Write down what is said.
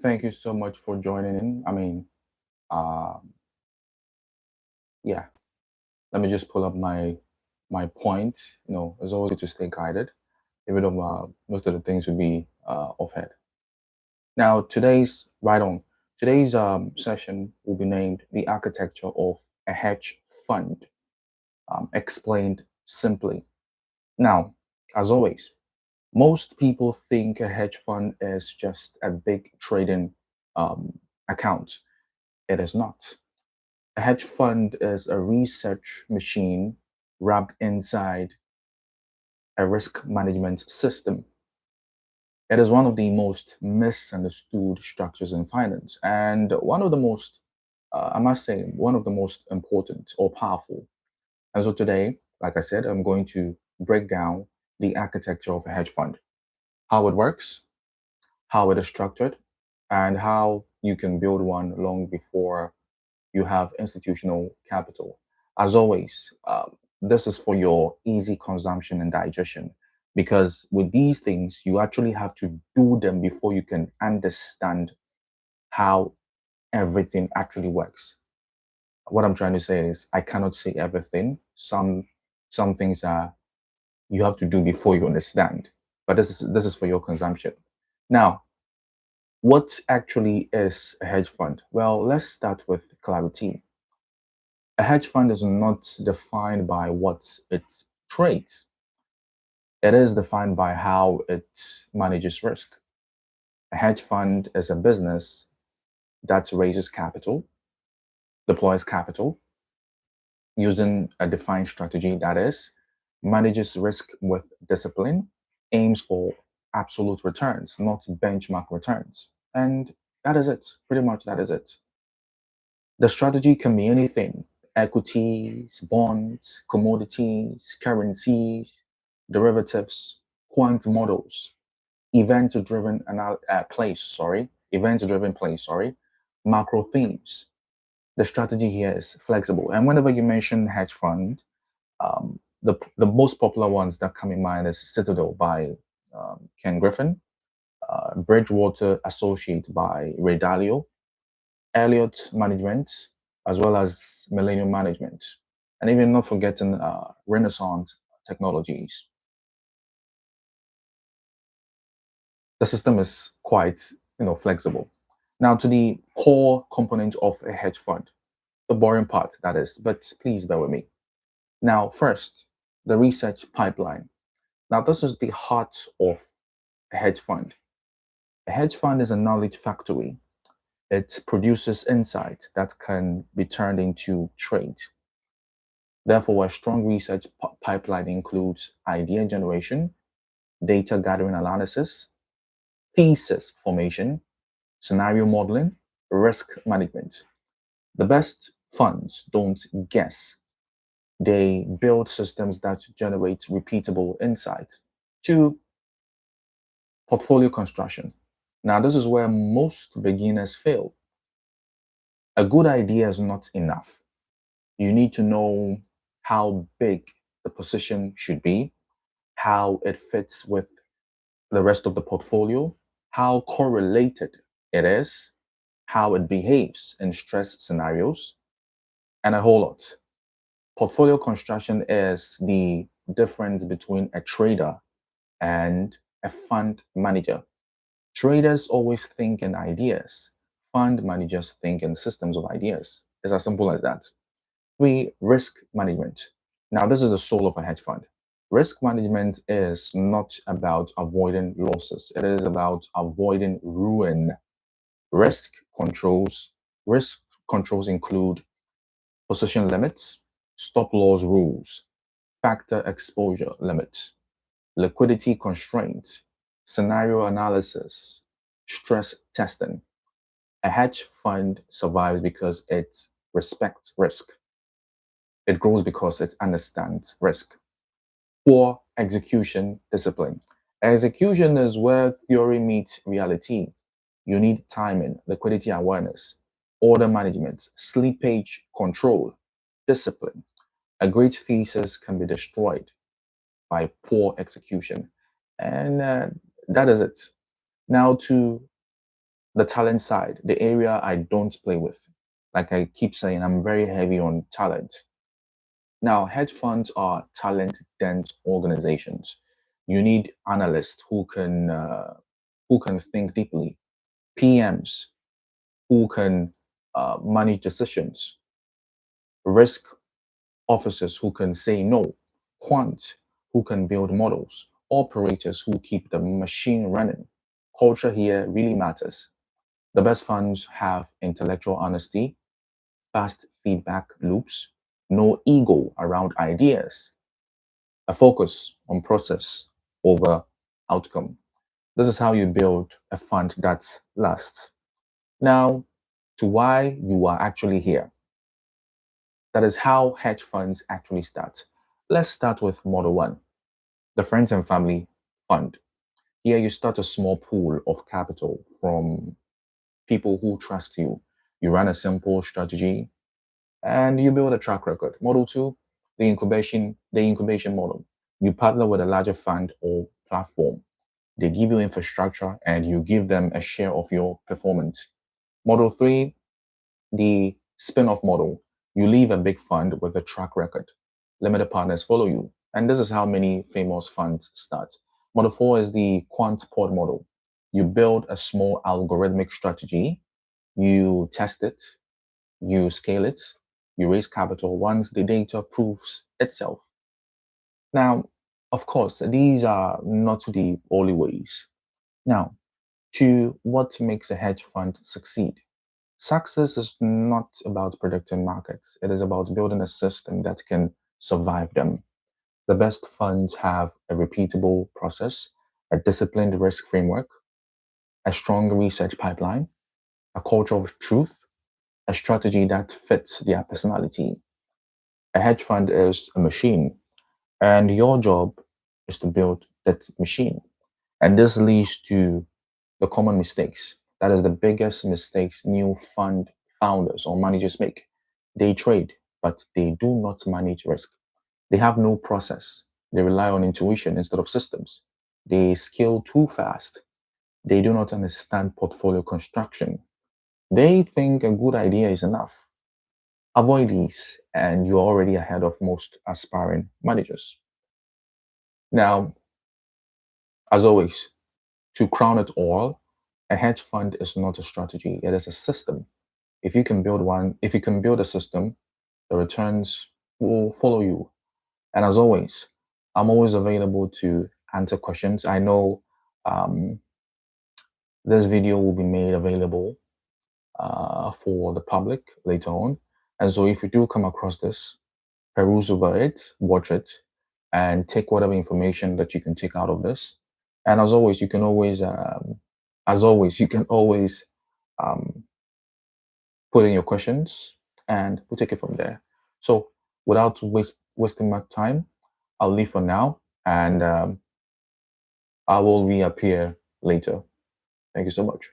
Thank you so much for joining in. Um, yeah, let me just pull up my point. It's always good to stay guided, even though most of the things will be off head. Now, today's session will be named "The Architecture of a Hedge Fund," explained simply. Now, as always, most people think a hedge fund is just a big trading account. It is not. A hedge fund is a research machine wrapped inside a risk management system. It is one of the most misunderstood structures in finance and one of the most, I must say, one of the most important or powerful. And so today, like I said, I'm going to break down the architecture of a hedge fund, how it works, how it is structured, and how you can build one long before you have institutional capital. As always, this is for your easy consumption and digestion because with these things, you actually have to do them before you can understand how everything actually works. What I'm trying to say is I cannot say everything. Some things are you have to do before you understand. But this is for your consumption. Now, what actually is a hedge fund? Well, let's start with clarity. A hedge fund is not defined by what it trades. It is defined by how it manages risk. A hedge fund is a business that raises capital, deploys capital using a defined strategy that is, manages risk with discipline, aims for absolute returns, not benchmark returns. And that is it. Pretty much that is it. The strategy can be anything: equities, bonds, commodities, currencies, derivatives, quant models, event-driven plays, macro themes. The strategy here is flexible. And whenever you mention hedge fund, the most popular ones that come in mind is Citadel by Ken Griffin, Bridgewater Associate by Ray Dalio, Elliott Management, as well as Millennium Management, and even not forgetting Renaissance Technologies. The system is quite, flexible. Now to the core component of a hedge fund, the boring part, that is, but please bear with me. Now, first, the research pipeline. Now, this is the heart of a hedge fund. A hedge fund is a knowledge factory. It produces insights that can be turned into trades. Therefore, a strong research pipeline includes idea generation, data gathering analysis, thesis formation, scenario modeling, risk management. The best funds don't guess, they build systems that generate repeatable insights. To portfolio construction. Now, this is where most beginners fail. A good idea is not enough. You need to know how big the position should be, how it fits with the rest of the portfolio, how correlated it is, how it behaves in stress scenarios, and a whole lot. Portfolio construction is the difference between a trader and a fund manager. Traders always think in ideas. Fund managers think in systems of ideas. It's as simple as that. Three, risk management. Now, this is the soul of a hedge fund. Risk management is not about avoiding losses. It is about avoiding ruin. Risk controls. Risk controls include position limits, stop loss rules, factor exposure limits, liquidity constraints, scenario analysis, stress testing. A hedge fund survives because it respects risk. It grows because it understands risk. Poor execution discipline. Execution is where theory meets reality. You need timing, liquidity awareness, order management, slippage control, discipline. A great thesis can be destroyed by poor execution. And that is it. Now, to the talent side, the area I don't play with. Like I keep saying, I'm very heavy on talent. Now, hedge funds are talent-dense organizations. You need analysts who can think deeply, PMs who can manage decisions, risk officers who can say no, quants who can build models, operators who keep the machine running. Culture here really matters. The best funds have intellectual honesty, fast feedback loops, no ego around ideas, a focus on process over outcome. This is how you build a fund that lasts. Now, to why you are actually here. That is how hedge funds actually start. Let's start with Model 1, the Friends and Family Fund. Here, you start a small pool of capital from people who trust you. You run a simple strategy and you build a track record. Model 2, the incubation model. You partner with a larger fund or platform. They give you infrastructure and you give them a share of your performance. Model 3, the spin-off model. You leave a big fund with a track record. Limited partners follow you. And this is how many famous funds start. Model 4 is the quant pod model. You build a small algorithmic strategy, you test it, you scale it, you raise capital once the data proves itself. Now, of course, these are not the only ways. Now, to what makes a hedge fund succeed. Success is not about predicting markets. It is about building a system that can survive them. The best funds have a repeatable process, a disciplined risk framework, a strong research pipeline, a culture of truth, a strategy that fits their personality. A hedge fund is a machine, and your job is to build that machine. And this leads to the common mistakes. That is the biggest mistakes new fund founders or managers make. They trade, but they do not manage risk. They have no process. They rely on intuition instead of systems. They scale too fast. They do not understand portfolio construction. They think a good idea is enough. Avoid these, and you're already ahead of most aspiring managers. Now, as always, to crown it all, a hedge fund is not a strategy, it is a system. If you can build a system, the returns will follow you. And as always, I'm always available to answer questions. I know um, this video will be made available for the public later on. And so if you do come across this, peruse over it, watch it, and take whatever information that you can take out of this. And as always, you can always um, put in your questions, and we'll take it from there. So without wasting my time, I'll leave for now, and I will reappear later. Thank you so much.